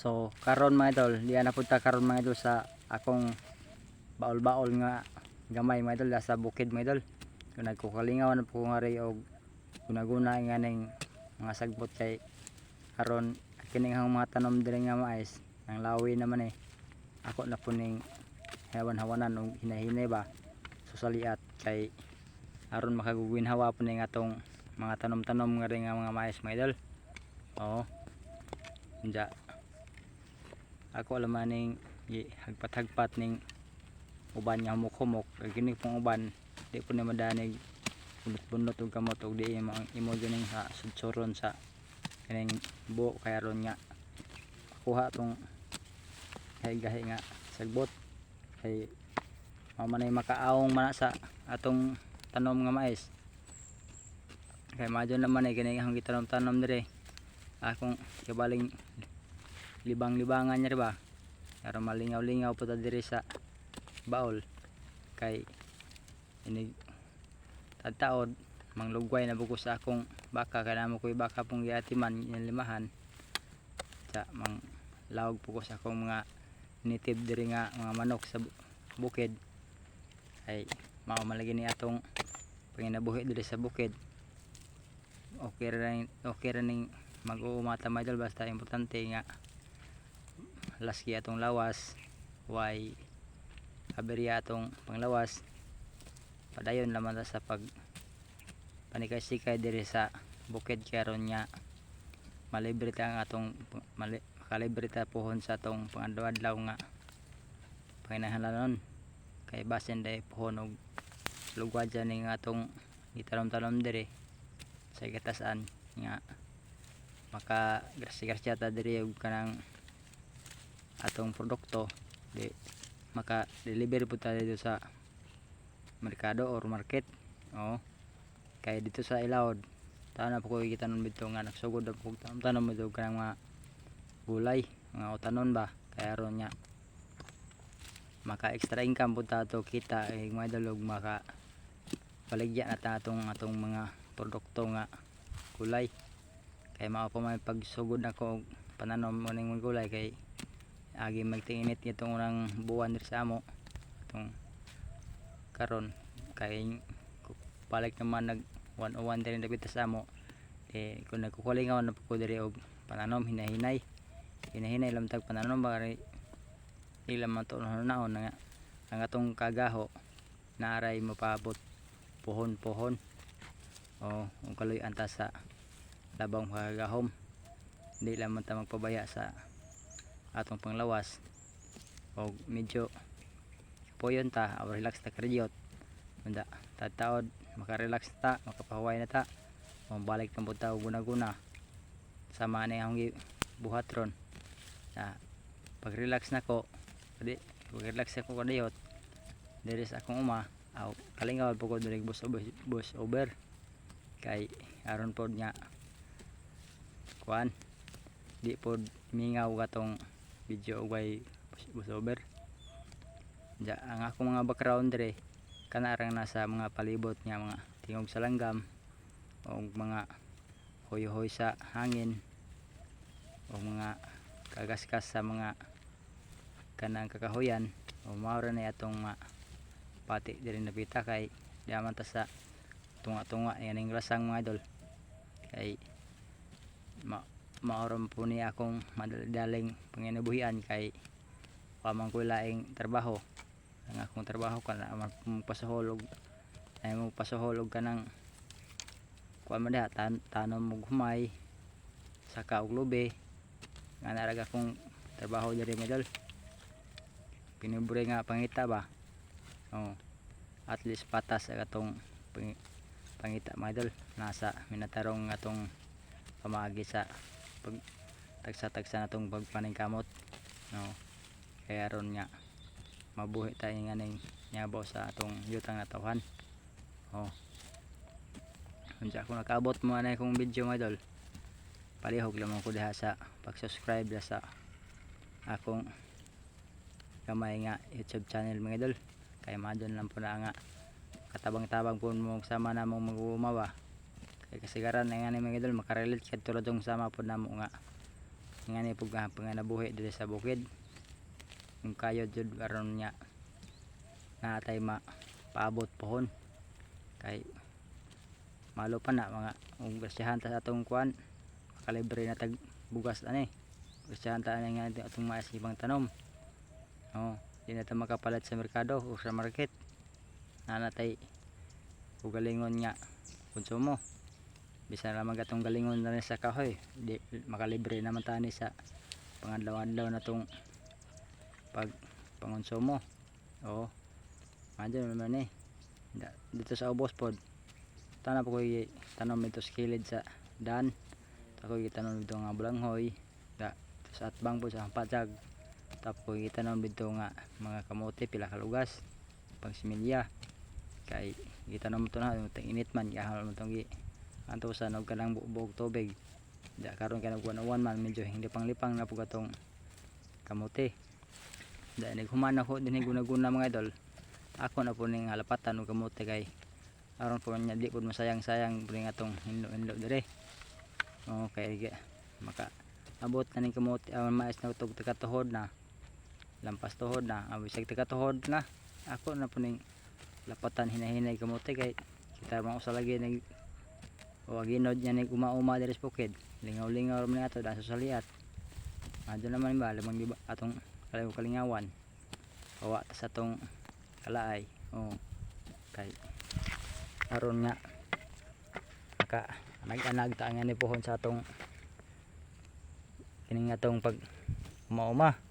So karon mga idol, diya na punta karon mga idol sa akong baol-baol nga gamay mga idol sa bukid mga idol. Kung nagkukalingaw na po nga rin og gunaguna nga ning mga sagbot kay karon kining hang mga tanom diri nga mais ang lawi naman ako na po ning hawan-hawanan og hinahinay ba susaliat kay aron makaguginhawa po ning atong mga tanom-tanom nga rin nga mga mais mga idol. Oo. Diya ako alam maning hagpat-hagpat ning uban nga humok-humok kini pong uban di po na madanig bunot-bunot og kamot og di imo gining sa sudsuron sa kining buo kaya ron nga kuha tong gahi nga sagbot kay mamanay makaaong mana sa atong tanom nga mais kay madyo naman kini ang gitanom-tanom dire akong kabaling libang-libangan niya ba para malingaw-lingaw po ta dire sa baol kay inig tagtaod manglugway na buko sa akong baka kaya mo ko'y baka pong giatiman yung limahan sa mang lawag po ko sa akong mga native diri nga mga manok sa bukid ay maumalagi ni atong panginabuhi diri sa bukid okay ra ning mag-uumata mga idol basta importante nga laski atong lawas way aberya atong panglawas padayon naman sa pag panikay-sikay diri sa bukid karon nga malibre ta ang atong makalibre ta pohon sa atong pang-adlaw nga panginahanglanon kay basin day pohon og lugwad dyan ning atong gitanom-tanom diri sa gatasan nga maka grasya ta diri og kanang atong produkto di maka deliver po tayo dito sa merkado or market. Oo. Kaya dito sa Ilawod tanan po ko gitanom dito nga nagsugod og tanom dito kanang mga gulay mga utanon ba kaya ron nya maka extra income po ta to kita mga idol og maka baligya na ta atong mga produkto nga gulay kay mao pa may pagsugod nako og pananom mo ning gulay kay agi magtinginit itong unang buwan diri sa amo itong karon kay balik naman nag 101 din dapit sa amo kung nagkukulingaw na po diri og pananom hinahinay lang tag pananom bari ilang man to naon nga ang atong kagaho naaray mapabot pohon o kaloy anta sa labang kagahom hindi lang man ta magpabaya sa atong panglawas o medyo puyon ta o relax ta karyot manda tataod makarelax ta makapahuway na ta o balik na punta o guna-guna sama na yung buhat ron pag relax na ko pag relax ako kadayot diri sa akong uma aw kalingaw po ko diri bus over kay aron pod nya kuan di pod mingaw katong video way bus over ja ang akong mga background dire kanarang nasa mga palibot nga mga tingog sa langgam o mga hoy-hoy sa hangin o mga kagaskas sa mga kanang kakahuyan o maura na atong pati diri napita kay diaman ta sa tunga-tunga yaning lasang mga idol kay maoram po ni akong madadaling panginabuhian kay pamang ko laing trabaho ang akong trabaho kana magpasahol og kanang kuan man diha tanom og humay saka og lube nga naraga akong trabaho diri mga idol pinubure nga pangita ba at least patas ang atong pangita mga idol nasa minatarong atong pamaagi sa pag tagsa-tagsa natong pagpaningkamot kaya ron nga mabuhi tayo nga ning nyabaw sa atong yutang natawhan kung ako nakaabot mo na akong video mga idol palihog lamang ko diha sa pag-subscribe sa akong gamay nga YouTube channel mga idol kay madyon lang po na nga katabang-tabang po mo sama na mong mag-uumawa kay kasigaran na nga ni mga idol makarelate kadto dong sama po namo nga nga ni pug panganabuhi diri sa bukid. Yung kayod jud aron nya natay paabot pohon kay malo pa na mga grasyahan ta sa atong kuan makalibre na tag bugas ani grasyahan ta ani nga atong mais ibang tanom. Di na ta makapalit sa merkado o sa market na natay ug galingon nga konsumo. Bisan lamang atong galingon na rin sa kahoy, di makalibre naman tani sa pangadlaw-adlaw na tong pangonsumo. Madyo naman dito sa ubos pod tanap ko tanom dito sa kilid sa daan. Ako gitanom dito nga bulanghoy sa atbang po sa patsag. Tapos gitanom dito nga mga kamote pila ka lugas pang similya kay gitanom to na init man gahal mo tong antusan og kanang buog tubig. Da karon kanang uwan man medyo hindi panglipang na pug atong kamote. Da naghuman ako dinhi guna-guna mga idol. Ako na po ning halapatan og kamote kay aron po nya di pud masayang-sayang ning atong hinlo dire. Kay maka abot na ning kamote mais na tug tagatuhod na. Lampas tuhod na, bisag tagatuhod na. Ako na po ning lapatan hinahinay kamote kay kita man usa lagi nag ginod niya ning uma-uma diri sa bukid. Lingaw-lingaw man ato da sa saliat. Adto naman ba lamang di ba atong kalingawan. Kawa sa atong kalaay. Kay aron nga maka nag-anag ta nga ni pohon sa atong kining atong pag uma-uma.